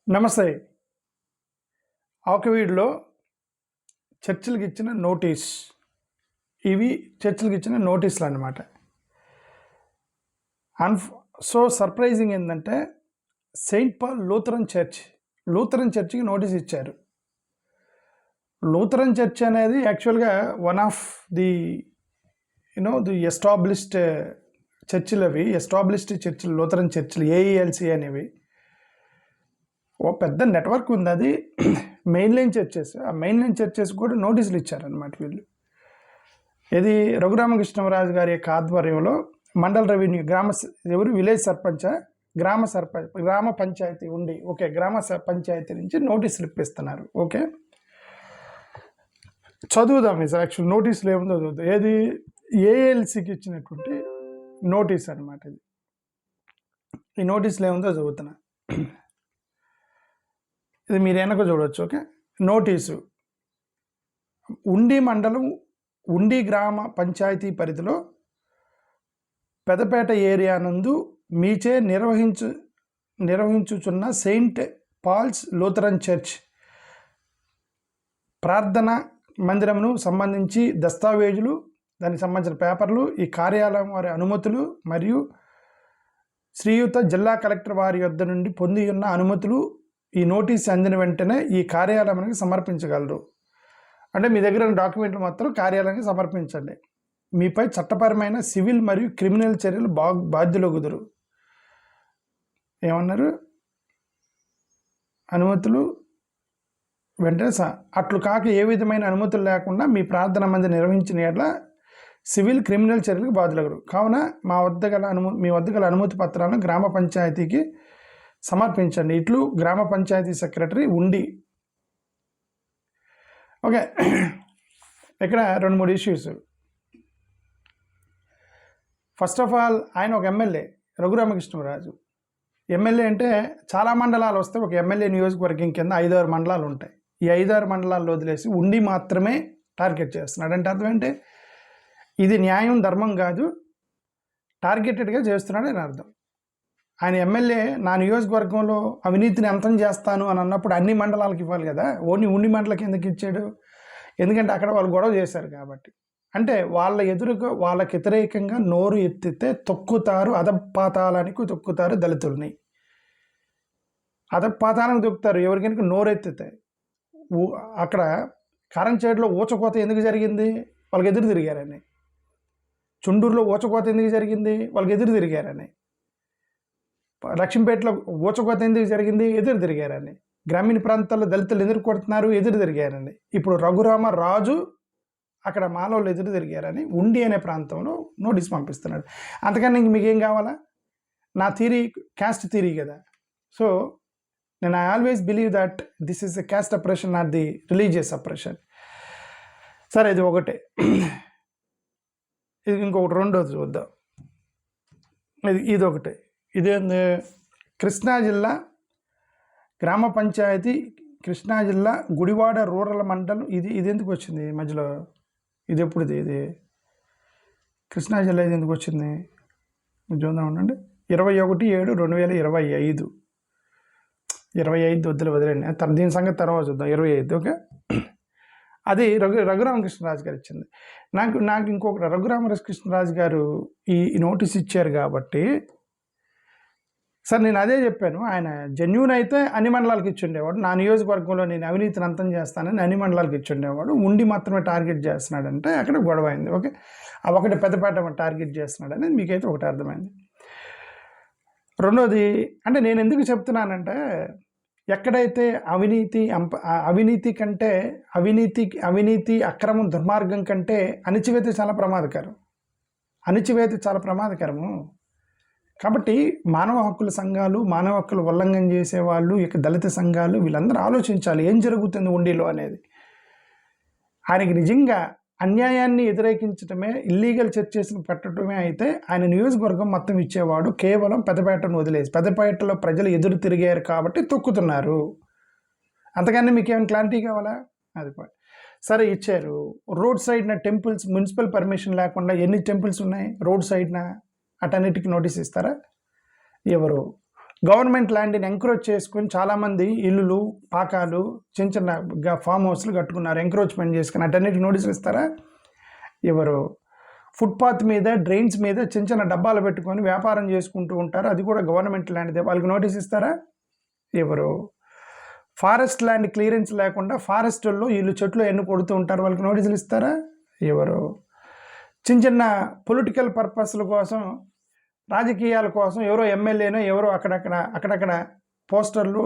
నమస్తే. ఆకివీడులో చర్చిలకి ఇచ్చిన నోటీస్. ఇవి చర్చిలకి ఇచ్చిన నోటీసులు అన్నమాట. సో సర్ప్రైజింగ్ ఏంటంటే సెయింట్ పాల్ లూథరన్ చర్చ్కి నోటీస్ ఇచ్చారు. లూథరన్ చర్చ్ అనేది యాక్చువల్గా one of the the established చర్చిలు. అవి ఎస్టాబ్లిష్డ్ చర్చిలు, లూథరన్ చర్చిలు, ఏఈఎల్సి అనేవి. ఓ పెద్ద నెట్వర్క్ ఉంది. అది మెయిన్ లైన్ చర్చెస్. ఆ మెయిన్ లైన్ చర్చెస్ కూడా నోటీసులు ఇచ్చారనమాట వీళ్ళు. ఇది రఘురామకృష్ణరాజు గారి యొక్క ఆధ్వర్యంలో మండల రెవెన్యూ విలేజ్ సర్పంచ్, గ్రామ పంచాయతీ ఉండి గ్రామ పంచాయతీ నుంచి నోటీసులు ఇప్పిస్తున్నారు. ఓకే, చదువుదాం. యాక్చువల్ నోటీసులు ఏముందో చదువుతాం. ఏది ఏఎల్సికి ఇచ్చినటువంటి నోటీస్ అనమాట ఇది. ఈ నోటీసులు ఏముందో చదువుతున్నా. ఇది మీరు వెనక చూడవచ్చు. Okay, notice. ఉండి మండలం ఉండి గ్రామ పంచాయతీ పరిధిలో పెదపేట ఏరియా నందు మీచే నిర్వహించుచున్న సెయింట్ పాల్స్ లూథరన్ చర్చ్ ప్రార్థన మందిరమును సంబంధించి దస్తావేజులు, దానికి సంబంధించిన పేపర్లు, ఈ కార్యాలయం వారి అనుమతులు మరియు శ్రీయుత జిల్లా కలెక్టర్ వారి యొద్ద నుండి పొంది ఉన్న అనుమతులు ఈ నోటీస్ అందిన వెంటనే ఈ కార్యాలయానికి సమర్పించగలరు. అంటే మీ దగ్గర ఉన్న డాక్యుమెంట్లు మాత్రం కార్యాలయానికి సమర్పించండి. మీపై చట్టపరమైన సివిల్ మరియు క్రిమినల్ చర్యలు బాధ్యులగుదురు. ఏమన్నారు? అనుమతులు వెంటనే అట్లు కాక ఏ విధమైన అనుమతులు లేకుండా మీ ప్రార్థన మందిరం నిర్వహించిన యెడల సివిల్ క్రిమినల్ చర్యలకు బాధ్యులగురు. కావున మీ వద్ద గల అనుమతి పత్రాలను గ్రామ పంచాయతీకి సమర్పించండి. ఇట్లు గ్రామ పంచాయతీ సెక్రటరీ ఉండి. ఓకే, ఇక్కడ 2-3 ఇష్యూస్. ఫస్ట్ ఆఫ్ ఆల్ ఆయన ఒక ఎమ్మెల్యే, రఘురామకృష్ణరాజు. ఎమ్మెల్యే అంటే చాలా మండలాలు వస్తాయి. ఒక ఎమ్మెల్యే నియోజకవర్గం కింద 5-6 మండలాలు ఉంటాయి. ఈ 5-6 మండలాల్లో వదిలేసి ఉండి మాత్రమే టార్గెట్ చేస్తున్నాడు. అంటే అర్థం ఏంటి? ఇది న్యాయం ధర్మం కాదు, టార్గెటెడ్గా చేస్తున్నాడు అని అర్థం. ఆయన ఎమ్మెల్యే నా నియోజకవర్గంలో అవినీతిని అంతం చేస్తాను అని అన్నప్పుడు అన్ని మండలాలకు ఇవ్వాలి కదా. ఓన్లీ ఉండి మండలకి ఎందుకు ఇచ్చాడు? ఎందుకంటే అక్కడ వాళ్ళు గొడవ చేశారు కాబట్టి. అంటే వాళ్ళకి వ్యతిరేకంగా నోరు ఎత్తితే తొక్కుతారు, అధపాతాళానికి తొక్కుతారు దళితుల్ని. అధపాతాళానికి తొక్కుతారు ఎవరికైనా నోరు ఎత్తితే. అక్కడ కారంచేడులో ఊచకోత ఎందుకు జరిగింది? వాళ్ళకి ఎదురు తిరిగారని. చుండూరులో ఊచకోత ఎందుకు జరిగింది? వాళ్ళకి ఎదురు తిరిగారని. లక్ష్మీపేటలో ఊచకోత ఎందుకు జరిగింది? ఎదురు తిరిగారని. గ్రామీణ ప్రాంతాల్లో దళితులు ఎదురు కొడుతున్నారు, ఎదురు తిరిగారని. ఇప్పుడు రఘురామరాజు అక్కడ మానవులు ఎదురు తిరిగారని ఉండి అనే ప్రాంతంలో నోటీస్ పంపిస్తున్నాడు. అంతకన్నా ఇంక మీకేం కావాలా? నా థీరీ క్యాస్ట్ థీరీ కదా. సో నేను I always believe that this is a caste oppression, not the religious oppression. సరే, ఇది ఒకటే. ఇది ఇంకొకటి, రెండోది చూద్దాం. ఇది ఒకటే. ఇదేంది? కృష్ణా జిల్లా గ్రామ పంచాయతీ, కృష్ణా జిల్లా గుడివాడ రూరల్ మండలం. ఇది ఎందుకు వచ్చింది మధ్యలో? ఇది ఎప్పుడుది? ఇది కృష్ణా జిల్లా ఇది ఎందుకు వచ్చింది? చూద్దాం ఉండండి. 21/7/2025. 25 వదిలేండి, దీని సంగతి తర్వాత చూద్దాం. 25. ఓకే, అది రఘురామకృష్ణరాజు గారు ఇచ్చింది. నాకు ఇంకొకటి, రఘురామకృష్ణరాజు గారు ఈ నోటీస్ ఇచ్చారు కాబట్టి సార్ నేను అదే చెప్పాను. ఆయన జెన్యూన్ అయితే అన్ని మండలాలకు ఇచ్చిండేవాడు. నా నియోజకవర్గంలో నేను అవినీతిని అంతం చేస్తానని అన్ని మండలాలకు ఇచ్చిండేవాడు. ఉండి మాత్రమే టార్గెట్ చేస్తున్నాడంటే అక్కడ గొడవ అయింది. ఓకే, ఆ ఒకటి పెద్దపేట టార్గెట్ చేస్తున్నాడు అనేది మీకైతే ఒకటి అర్థమైంది. రెండోది, అంటే నేను ఎందుకు చెప్తున్నానంటే ఎక్కడైతే అవినీతి అక్రమం దుర్మార్గం కంటే అణిచివేత చాలా ప్రమాదకరము. కాబట్టి మానవ హక్కుల సంఘాలు, మానవ హక్కుల ఉల్లంఘన చేసేవాళ్ళు, ఇక దళిత సంఘాలు, వీళ్ళందరూ ఆలోచించాలి ఏం జరుగుతుంది ఉండిలో అనేది. ఆయనకి నిజంగా అన్యాయాన్ని వ్యతిరేకించడమే, ఇల్లీగల్ చర్చెస్ని పెట్టడమే అయితే ఆయన నియోజకవర్గం మొత్తం ఇచ్చేవాడు. కేవలం పెద్దపేటను వదిలేసి, పెద్దపేటలో ప్రజలు ఎదురు తిరిగారు కాబట్టి తొక్కుతున్నారు. అంతకన్నా మీకు ఏమైనా క్లారిటీ కావాలా? అది సరే ఇచ్చారు. రోడ్ సైడ్న టెంపుల్స్ మున్సిపల్ పర్మిషన్ లేకుండా ఎన్ని టెంపుల్స్ ఉన్నాయి రోడ్ సైడ్న? అటన్నిటికి నోటీస్ ఇస్తారా? ఎవరు? గవర్నమెంట్ ల్యాండ్ని ఎంక్రోచ్ చేసుకుని చాలామంది ఇల్లులు పాకాలు చిన్న చిన్న ఫామ్ హౌస్లు కట్టుకున్నారు ఎంక్రోచ్మెంట్ చేసుకుని. అటన్నిటికి నోటీసులు ఇస్తారా? ఎవరు? ఫుట్పాత్ మీద డ్రైన్స్ మీద చిన్న చిన్న డబ్బాలు పెట్టుకొని వ్యాపారం చేసుకుంటూ ఉంటారు, అది కూడా గవర్నమెంట్ ల్యాండ్దే, వాళ్ళకి నోటీస్ ఇస్తారా? ఎవరు? ఫారెస్ట్ ల్యాండ్ క్లియరెన్స్ లేకుండా ఫారెస్టుల్లో వీళ్ళు చెట్లు ఎన్ని కొడుతూ ఉంటారు, వాళ్ళకి నోటీసులు ఇస్తారా? ఎవరు? చిన్న చిన్న పొలిటికల్ పర్పస్ల కోసం, రాజకీయాల కోసం ఎవరో ఎమ్మెల్యేనో ఎవరో అక్కడక్కడ పోస్టర్లు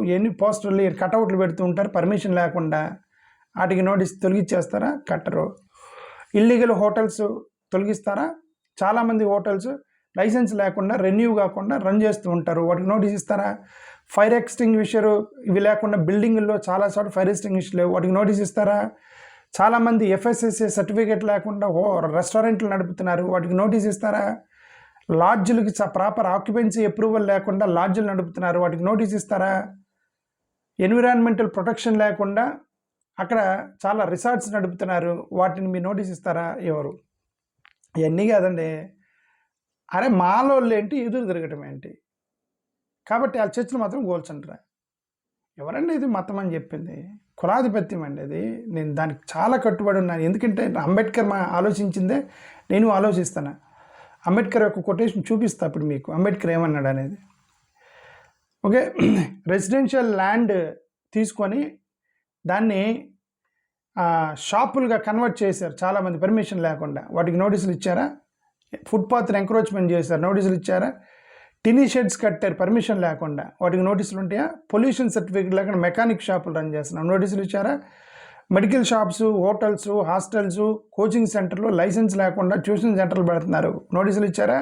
కటౌట్లు పెడుతూ ఉంటారు పర్మిషన్ లేకుండా, వాటికి నోటీస్ తొలగించేస్తారా? కట్టరు. ఇల్లీగల్ హోటల్స్ తొలగిస్తారా? చాలామంది హోటల్స్ లైసెన్స్ లేకుండా రెన్యూ కాకుండా రన్ చేస్తూ ఉంటారు, వాటికి నోటీస్ ఇస్తారా? ఫైర్ ఎక్స్టింగ్విషర్ ఇవి లేకుండా బిల్డింగుల్లో చాలా చోట్ల ఫైర్ ఎక్స్టింగ్విషర్ లేవు, వాటికి నోటీస్ ఇస్తారా? చాలామంది FSSA సర్టిఫికేట్ లేకుండా రెస్టారెంట్లు నడుపుతున్నారు, వాటికి నోటీస్ ఇస్తారా? లాడ్జులకి ప్రాపర్ ఆక్యుపెన్సీ అప్రూవల్ లేకుండా లాడ్జులు నడుపుతున్నారు, వాటికి నోటీస్ ఇస్తారా? ఎన్విరాన్మెంటల్ ప్రొటెక్షన్ లేకుండా అక్కడ చాలా రిసార్ట్స్ నడుపుతున్నారు, వాటిని మీ నోటీస్ ఇస్తారా? ఎవరు? ఇవన్నీ కాదండి. అరే మాలోళ్ళు ఏంటి, ఎదురు తిరగటం ఏంటి? కాబట్టి ఆ చర్చలు మాత్రం గోల్చంటారా? ఎవరండి ఇది మతం అని చెప్పింది? కులాధిపత్యం అండి అది. నేను దానికి చాలా కట్టుబడి ఉన్నాను, ఎందుకంటే అంబేద్కర్ ఆలోచించిందే నేను ఆలోచిస్తాను. అంబేద్కర్ యొక్క కొటేషన్ చూపిస్తా అప్పుడు మీకు, అంబేద్కర్ ఏమన్నాడు అనేది. ఓకే, రెసిడెన్షియల్ ల్యాండ్ తీసుకొని దాన్ని షాపులుగా కన్వర్ట్ చేశారు చాలామంది పర్మిషన్ లేకుండా, వాటికి నోటీసులు ఇచ్చారా? ఫుట్పాత్ని ఎంక్రోచ్మెంట్ చేశారు, నోటీసులు ఇచ్చారా? టినీ షెడ్స్ కట్టారు పర్మిషన్ లేకుండా, వాటికి నోటీసులు ఉంటాయా? పొల్యూషన్ సర్టిఫికేట్ లేకుండా మెకానిక్ షాపులు రన్ చేస్తున్నారు, నోటీసులు ఇచ్చారా? Medical shops, hotels, hostels, coaching సెంటర్లు లైసెన్స్ లేకుండా ట్యూషన్ సెంటర్లు పెడుతున్నారు, నోటీసులు ఇచ్చారా?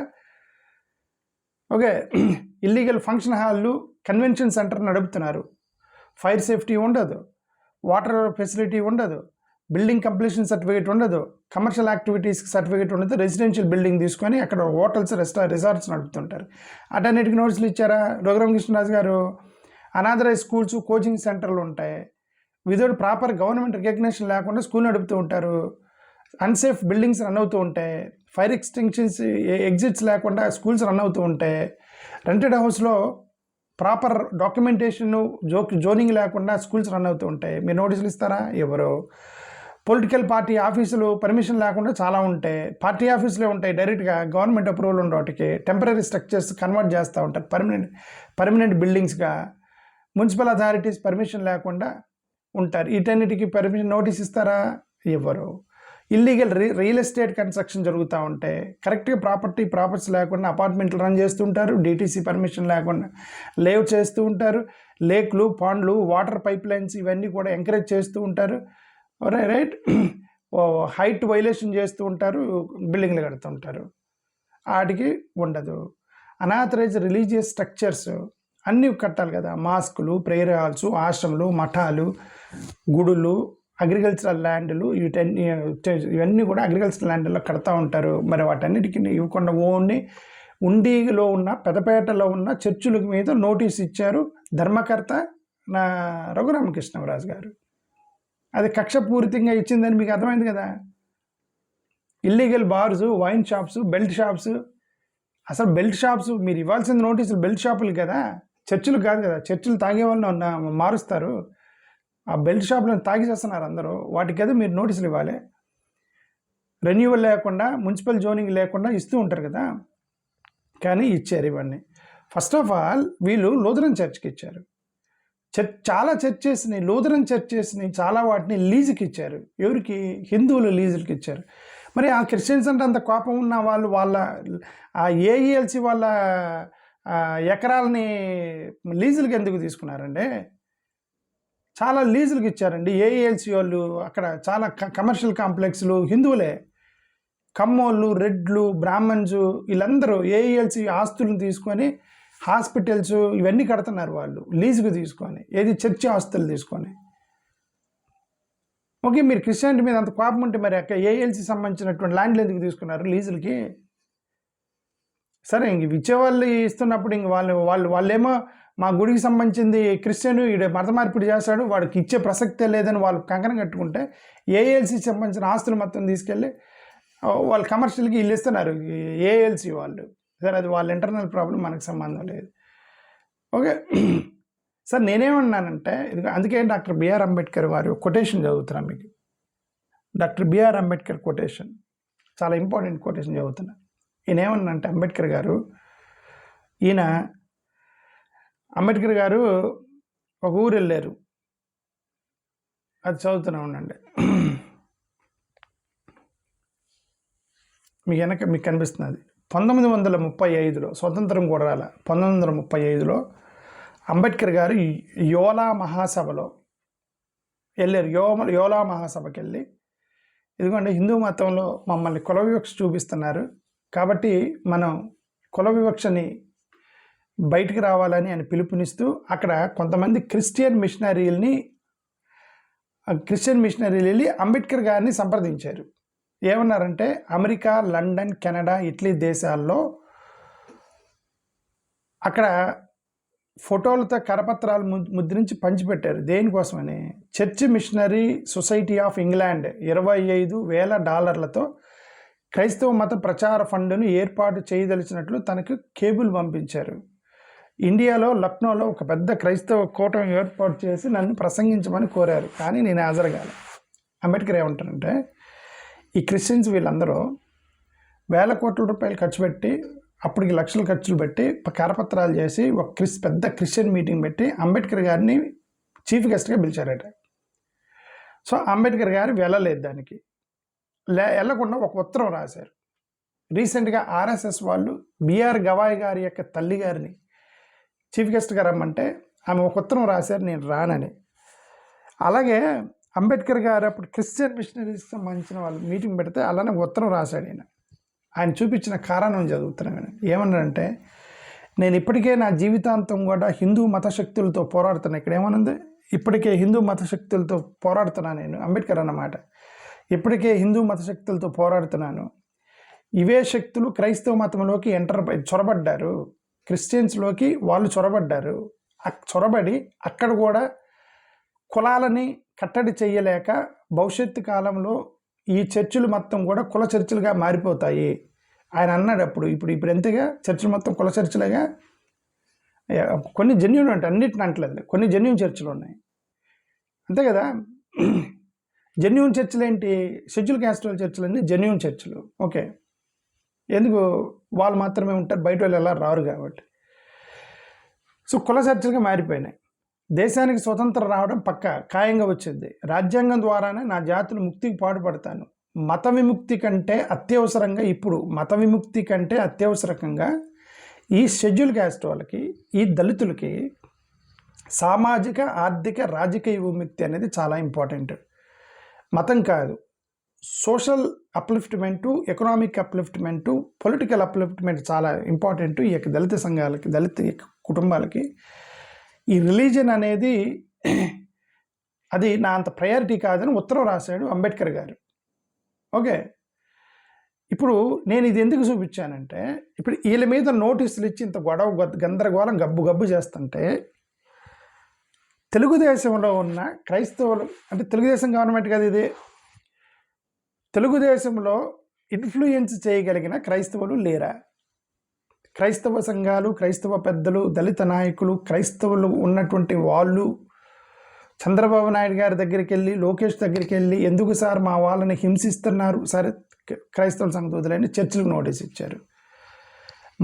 ఓకే, ఇల్లీగల్ ఫంక్షన్ హాళ్ళు, కన్వెన్షన్ సెంటర్ నడుపుతున్నారు, ఫైర్ సేఫ్టీ ఉండదు, వాటర్ ఫెసిలిటీ ఉండదు, బిల్డింగ్ కంప్లీషన్ సర్టిఫికేట్ ఉండదు, కమర్షియల్ యాక్టివిటీస్కి సర్టిఫికేట్ ఉండదు, రెసిడెన్షియల్ బిల్డింగ్ తీసుకొని అక్కడ హోటల్స్, రిసార్ట్స్ నడుపుతుంటారు, అటన్నిటికి నోటీసులు ఇచ్చారా? రఘురామకృష్ణరాజు గారు, అనాథరైజ్ స్కూల్స్, కోచింగ్ సెంటర్లు ఉంటాయి, వితౌట్ ప్రాపర్ గవర్నమెంట్ రికగ్నిషన్ లేకుండా స్కూల్ నడుపుతూ ఉంటారు, అన్సేఫ్ బిల్డింగ్స్ రన్ అవుతూ ఉంటాయి, ఫైర్ ఎక్స్టెన్షన్స్ ఎగ్జిట్స్ లేకుండా స్కూల్స్ రన్ అవుతూ ఉంటాయి, రెంటెడ్ హౌస్లో ప్రాపర్ డాక్యుమెంటేషన్ జోనింగ్ లేకుండా స్కూల్స్ రన్ అవుతూ ఉంటాయి, మీరు నోటీసులు ఇస్తారా? ఎవరు? పొలిటికల్ పార్టీ ఆఫీసులు పర్మిషన్ లేకుండా చాలా ఉంటాయి, పార్టీ ఆఫీసులే ఉంటాయి, డైరెక్ట్గా గవర్నమెంట్ అప్రూవల్ ఉండే వాటికి టెంపరీ స్ట్రక్చర్స్ కన్వర్ట్ చేస్తూ ఉంటారు పర్మనెంట్ బిల్డింగ్స్గా, మున్సిపల్ అథారిటీస్ పర్మిషన్ లేకుండా ఉంటారు, వీటన్నిటికీ పర్మిషన్ నోటీస్ ఇస్తారా? ఎవరు? ఇల్లీగల్ రియల్ ఎస్టేట్ కన్స్ట్రక్షన్ జరుగుతూ ఉంటాయి, కరెక్ట్గా ప్రాపర్టీస్ లేకుండా అపార్ట్మెంట్లు రన్ చేస్తుంటారు, DTC పర్మిషన్ లేకుండా లేవ్ చేస్తూ ఉంటారు, లేక్లు, పాండ్లు, వాటర్ పైప్ లైన్స్ ఇవన్నీ కూడా ఎంకరేజ్ చేస్తూ ఉంటారు, రైట్, హైట్ వైలేషన్ చేస్తూ ఉంటారు, బిల్డింగ్లు కడుతుంటారు, వాటికి ఉండదు. అనాథరైజ్ రిలీజియస్ స్ట్రక్చర్స్ అన్నీ కట్టాలి కదా, మాస్కులు, ప్రేయర్ హాల్స్, ఆశ్రమాలు, మఠాలు, గుడులు, అగ్రికల్చరల్ ల్యాండ్లు, ఇవన్నీ కూడా అగ్రికల్చరల్ ల్యాండ్లో కడతా ఉంటారు. మరి వాటన్నిటికీ ఇవ్వకుండా ఓన్లీ ఉండిలో ఉన్న పెదపేటలో ఉన్న చర్చుల మీద నోటీస్ ఇచ్చారు ధర్మకర్త రఘురామకృష్ణరాజు గారు. అది కక్షపూరితంగా ఇచ్చిందని మీకు అర్థమైంది కదా. Illegal bars, wine shops, belt shops, అసలు బెల్ట్ షాప్స్ మీరు ఇవ్వాల్సిన నోటీసులు బెల్ట్ షాపులు కదా, చర్చిలు కాదు కదా. చర్చిలు తాగే వాళ్ళని మారుస్తారు, ఆ బెల్ట్ షాపులను తాగిసేస్తున్నారు అందరూ, వాటికి కదా మీరు నోటీసులు ఇవ్వాలి. రెన్యూవల్ లేకుండా, మున్సిపల్ జోనింగ్ లేకుండా ఇస్తూ ఉంటారు కదా, కానీ ఇచ్చారు ఇవన్నీ. ఫస్ట్ ఆఫ్ ఆల్ వీళ్ళు లూథరన్ చర్చ్కి ఇచ్చారు, చాలా చర్చెస్ని, లూథరన్ చర్చెస్ని చాలా వాటిని లీజుకి ఇచ్చారు. ఎవరికి? హిందువులు లీజులకి ఇచ్చారు. మరి ఆ క్రిస్టియన్స్ అంటే అంత కోపం ఉన్న వాళ్ళు వాళ్ళ AELC వాళ్ళ ఎకరాలని లీజులకి ఎందుకు తీసుకున్నారండి? చాలా లీజులకి ఇచ్చారండి AELC వాళ్ళు. అక్కడ చాలా కమర్షియల్ కాంప్లెక్స్లు హిందువులే, కమ్మోళ్ళు, రెడ్లు, బ్రాహ్మణ్స్ వీళ్ళందరూ AELC ఆస్తులను తీసుకొని హాస్పిటల్స్ ఇవన్నీ కడుతున్నారు వాళ్ళు లీజుకు తీసుకొని, ఏది చర్చి ఆస్తులు తీసుకొని. ఓకే, మీరు క్రిస్టియానిటీ మీద అంత కోపం ఉంటే మరి అక్కడ AELC సంబంధించినటువంటి ల్యాండ్లు ఎందుకు తీసుకున్నారు లీజులకి? సరే, ఇంక ఇచ్చేవాళ్ళు ఇస్తున్నప్పుడు ఇంక వాళ్ళేమో మా గుడికి సంబంధించింది క్రిస్టియన్ ఈడ మత మార్పిడి చేస్తాడు, వాడికి ఇచ్చే ప్రసక్తే లేదని వాళ్ళు కంకణం కట్టుకుంటే AELC సంబంధించిన ఆస్తులు మొత్తం తీసుకెళ్ళి వాళ్ళు కమర్షియల్కి ఇల్లు ఇస్తున్నారు AELC వాళ్ళు. సరే, అది వాళ్ళ ఇంటర్నల్ ప్రాబ్లం, మనకు సంబంధం లేదు. ఓకే. సార్ నేనేమన్నానంటే ఇది అందుకే డాక్టర్ బిఆర్ అంబేద్కర్ వారి కొటేషన్ చదువుతున్నా మీకు. డాక్టర్ బిఆర్ అంబేద్కర్ కొటేషన్ చాలా ఇంపార్టెంట్ కొటేషన్ చదువుతున్నా. ఈయన ఏమన్నానంటే అంబేద్కర్ గారు ఒక ఊరు వెళ్ళారు. అది చదువుతూనే ఉండండి. మీకు కనిపిస్తుంది. అది 1935లో స్వతంత్రం కూడా రాల. 1935లో అంబేద్కర్ గారు యోలా మహాసభలో వెళ్ళారు. యోలా మహాసభకి వెళ్ళి ఇదిగోండి హిందూ మతంలో మమ్మల్ని కుల వివక్ష చూపిస్తున్నారు కాబట్టి మనం కుల వివక్షని బయటికి రావాలని ఆయన పిలుపునిస్తూ అక్కడ కొంతమంది క్రిస్టియన్ మిషనరీలు వెళ్ళి అంబేద్కర్ గారిని సంప్రదించారు. ఏమన్నారంటే అమెరికా, లండన్, కెనడా, ఇటలీ దేశాల్లో అక్కడ ఫోటోలతో కరపత్రాలు ముద్రించి పంచిపెట్టారు. దేనికోసమని? Church missionary society of England $25,000 క్రైస్తవ మత ప్రచార ఫండ్ను ఏర్పాటు చేయదలిచినట్లు తనకు కేబుల్ పంపించారు. ఇండియాలో లక్నోలో ఒక పెద్ద క్రైస్తవ కూటమి ఏర్పాటు చేసి నన్ను ప్రసంగించమని కోరారు. కానీ నేను హాజరుగాలి. అంబేద్కర్ ఏమంటారంటే ఈ క్రిస్టియన్స్ వీళ్ళందరూ $1,000 కోట్ల ఖర్చు పెట్టి అప్పటికి లక్షలు ఖర్చులు పెట్టి కరపత్రాలు చేసి ఒక పెద్ద క్రిస్టియన్ మీటింగ్ పెట్టి అంబేద్కర్ గారిని చీఫ్ గెస్ట్గా పిలిచారట. సో అంబేద్కర్ గారు వెళ్ళలేదు. దానికి వెళ్ళకుండా ఒక ఉత్తరం రాశారు. రీసెంట్గా ఆర్ఎస్ఎస్ వాళ్ళు బిఆర్ గవాయ్ గారి యొక్క తల్లి గారిని చీఫ్ గెస్ట్గా రమ్మంటే ఆమె ఒక ఉత్తరం రాశారు, నేను రానని. అలాగే అంబేద్కర్ గారు అప్పుడు క్రిస్టియన్ మిషనరీస్కి సంబంధించిన వాళ్ళు మీటింగ్ పెడితే అలానే ఉత్తరం రాశాడు. ఆయన చూపించిన కారణం చదువుతున్నాను. ఏమన్నాడంటే నేను ఇప్పటికే నా జీవితాంతం కూడా హిందూ మతశక్తులతో పోరాడుతున్నాను. ఇక్కడ ఏమనుంది? ఇప్పటికే హిందూ మతశక్తులతో పోరాడుతున్నాను నేను. అంబేద్కర్ అన్నమాట. ఇప్పటికే హిందూ మతశక్తులతో పోరాడుతున్నాను. ఇవే శక్తులు క్రైస్తవ మతంలోకి చొరబడ్డారు. క్రిస్టియన్స్లోకి వాళ్ళు చొరబడ్డారు. చొరబడి అక్కడ కూడా కులాలని కట్టడి చేయలేక భవిష్యత్తు కాలంలో ఈ చర్చిలు మొత్తం కూడా కుల చర్చిలుగా మారిపోతాయి ఆయన అన్నాడు. ఇప్పుడు ఎంతగా చర్చిలు మొత్తం కుల చర్చిలుగా, కొన్ని జెన్యూన్ అంటే అన్నిటిని అంటలేదు, కొన్ని జెన్యూన్ చర్చిలు ఉన్నాయి అంతే కదా. జెన్యూన్ చర్చిలు ఏంటి? షెడ్యూల్ క్యాస్ట్ చర్చిలు అన్నీ జెన్యూన్ చర్చిలు. ఓకే, ఎందుకు? వాళ్ళు మాత్రమే ఉంటారు, బయట వాళ్ళు ఎలా రారు కాబట్టి. సో కుల చర్చలుగా మారిపోయినాయి. దేశానికి స్వతంత్రం రావడం ఖాయంగా వచ్చింది. రాజ్యాంగం ద్వారానే నా జాతులు ముక్తికి పాటుపడతాను. మత విముక్తి కంటే అత్యవసరంగా ఈ షెడ్యూల్ క్యాస్ట్ వాళ్ళకి, ఈ దళితులకి సామాజిక, ఆర్థిక, రాజకీయ విముక్తి అనేది చాలా ఇంపార్టెంట్. మతం కాదు, సోషల్ అప్లిఫ్ట్మెంటు, ఎకనామిక్ అప్లిఫ్ట్మెంటు, పొలిటికల్ అప్లిఫ్ట్మెంట్ చాలా ఇంపార్టెంట్. ఈ యొక్క దళిత సంఘాలకి, దళిత కుటుంబాలకి ఈ రిలీజన్ అనేది అది నా అంత ప్రయారిటీ కాదని ఉత్తరం రాశాడు అంబేద్కర్ గారు. ఓకే, ఇప్పుడు నేను ఇది ఎందుకు చూపించానంటే ఇప్పుడు వీళ్ళ మీద నోటీసులు ఇచ్చి ఇంత గొడవ గందరగోళం గబ్బు చేస్తుంటే తెలుగుదేశంలో ఉన్న క్రైస్తవులు, అంటే తెలుగుదేశం గవర్నమెంట్ కదా ఇది, తెలుగుదేశంలో ఇన్ఫ్లుయెన్స్ చేయగలిగిన క్రైస్తవులు లేరా? క్రైస్తవ సంఘాలు, క్రైస్తవ పెద్దలు, దళిత నాయకులు, క్రైస్తవులు ఉన్నటువంటి వాళ్ళు చంద్రబాబు నాయుడు గారి దగ్గరికి వెళ్ళి, లోకేష్ దగ్గరికి వెళ్ళి ఎందుకు సార్ మా వాళ్ళని హింసిస్తున్నారు, సరే క్రైస్తవుల సంగతి వదిలేని చర్చిలకు నోటీస్ ఇచ్చారు.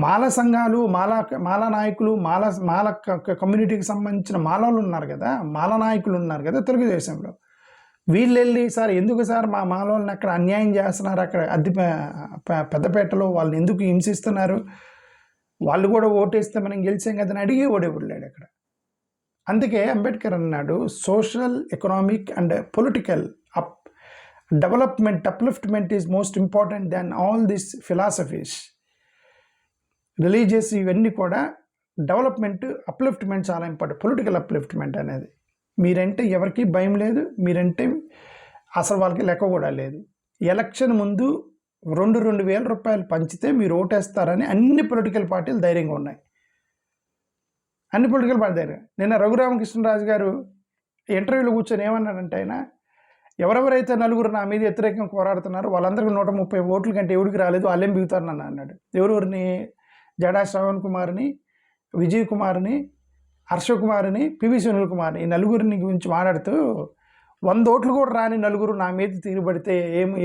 మాల సంఘాలు, మాల నాయకులు, మాల కమ్యూనిటీకి సంబంధించిన మాలలు ఉన్నారు కదా, మాల నాయకులు ఉన్నారు కదా తెలుగుదేశంలో, వీళ్ళు వెళ్ళి సార్ ఎందుకు సార్ మా మాలోళ్ళని అక్కడ అన్యాయం చేస్తున్నారు, అక్కడ పెద్దపేటలో వాళ్ళని ఎందుకు హింసిస్తున్నారు, వాళ్ళు కూడా ఓటేస్తే మనం గెలిచాం కదని అడిగి ఓడేవాళ్ళాడు అక్కడ. అందుకే అంబేద్కర్ అన్నాడు social, economic and political development, upliftment is most important than all this philosophies. Religious ఇవన్నీ కూడా డెవలప్మెంట్, అప్లిఫ్ట్మెంట్ చాలా ఇంపార్టెంట్. పొలిటికల్ అప్లిఫ్ట్మెంట్ అనేది మీరంటే ఎవరికి భయం లేదు, మీరంటే అసలు వాళ్ళకి లెక్క కూడా లేదు. ఎలక్షన్ ముందు 2,000 రూపాయలు పంచితే మీరు ఓటేస్తారని అన్ని పొలిటికల్ పార్టీలు ధైర్యంగా ఉన్నాయి. అన్ని పొలిటికల్ పార్టీ ధైర్యం. నిన్న రఘురామకృష్ణరాజు గారు ఇంటర్వ్యూలో కూర్చొని ఏమన్నాడంటే, ఆయన ఎవరెవరైతే నలుగురు నా మీద వ్యతిరేకంగా పోరాడుతున్నారో వాళ్ళందరికీ 130 ఓట్ల కంటే ఎవరికి రాలేదు, వాళ్ళేం బిగుతారని అన్నాడు. ఎవరెవరిని? జడా శ్రవణ్ కుమార్ని, విజయ్ కుమార్ని, హర్షకుమార్ని, పివి సునీల్ కుమార్ని, ఈ నలుగురిని గురించి మాట్లాడుతూ 100 ఓట్లు కూడా రాని నలుగురు నా మీద తిరిగిపడితే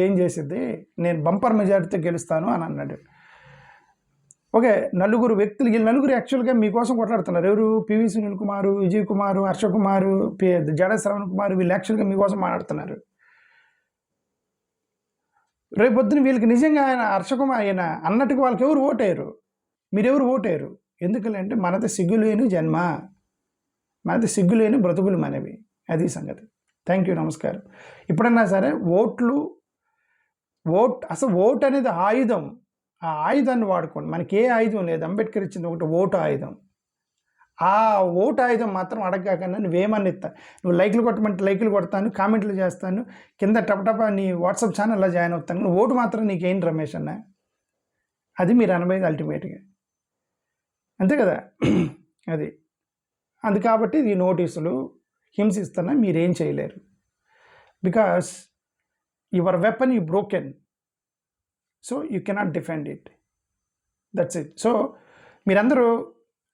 ఏం చేసిద్ది, నేను బంపర్ మెజారిటీతో గెలుస్తాను అని అన్నాడు. ఓకే, నలుగురు వ్యక్తులు, వీళ్ళు నలుగురు యాక్చువల్గా మీకోసం కొట్లాడుతున్నారు. ఎవరు? పివి సునీల్ కుమారు, విజయ్ కుమారు, హర్షకుమారు, జడ శ్రవణ్ కుమార్, వీళ్ళు యాక్చువల్గా మీకోసం మాట్లాడుతున్నారు. రేపొద్దున వీళ్ళకి నిజంగా ఆయన హర్షకుమార్ ఆయన అన్నట్టుగా వాళ్ళకి ఎవరు ఓటేయరు, మీరెవరు ఓటేయరు. ఎందుకంటే మనది సిగ్గులేని జన్మ, మనది సిగ్గులేని బ్రతుకులు మనవి. అది సంగతి. థ్యాంక్ యూ, నమస్కారం. ఎప్పుడన్నా సరే అసలు ఓటు అనేది ఆయుధం. ఆ ఆయుధాన్ని వాడుకోండి. మనకి ఏ ఆయుధం లేదు, అంబేద్కర్ ఇచ్చింది ఒకటి ఓటు ఆయుధం. ఆ ఓటు ఆయుధం మాత్రం అడగకుండా నువ్వేమన్నా ఇస్తా, నువ్వు లైక్లు కొట్టమంటే లైక్లు కొడతాను, కామెంట్లు చేస్తాను, కింద టపటప నీ వాట్సాప్ ఛానల్లో జాయిన్ అవుతాను. నువ్వు ఓటు మాత్రం నీకేంటి రమేష్ అన్న, అది మీరు అనబోయేది అల్టిమేట్గా, అంతే కదా. అది కాబట్టి ఈ నోటీసులు హింసిస్తున్నా మీరేం చేయలేరు. Because your weapon you broken, so you cannot defend it. That's it. So మీరందరూ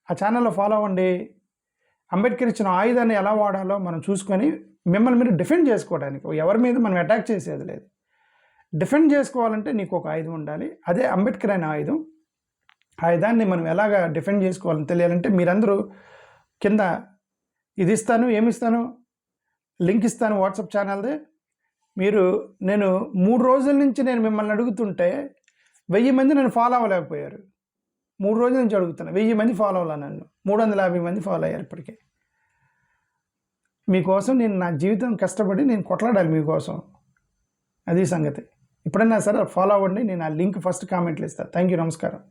ఆ ఛానల్లో ఫాలో అవ్వండి. అంబేద్కర్ ఇచ్చిన ఆయుధాన్ని ఎలా వాడాలో మనం చూసుకొని మిమ్మల్ని మీరు డిఫెండ్ చేసుకోవడానికి, ఎవరి మీద మనం అటాక్ చేసేది లేదు. డిఫెండ్ చేసుకోవాలంటే నీకు ఒక ఆయుధం ఉండాలి, అదే అంబేద్కర్ అయిన ఆయుధం. ఆయుధాన్ని మనం ఎలాగ డిఫెండ్ చేసుకోవాలని తెలియాలంటే మీరందరూ కింద ఇది ఇస్తాను, ఏమిస్తాను, లింక్ ఇస్తాను వాట్సాప్ ఛానల్ది. నేను 3 రోజుల నుంచి నేను మిమ్మల్ని అడుగుతుంటే 1000 మంది నన్ను ఫాలో అవ్వలేకపోయారు. 3 రోజుల నుంచి అడుగుతున్నా, 1000 మంది ఫాలో అవ్వాలి, నన్ను 350 మంది ఫాలో అయ్యారు ఇప్పటికే. మీకోసం నేను నా జీవితం కష్టపడి నేను కొట్లాడాలి మీకోసం, అది సంగతి. ఎప్పుడైనా సరే ఫాలో అవ్వండి. నేను ఆ లింక్ ఫస్ట్ కామెంట్లు ఇస్తాను. థ్యాంక్ యూ, నమస్కారం.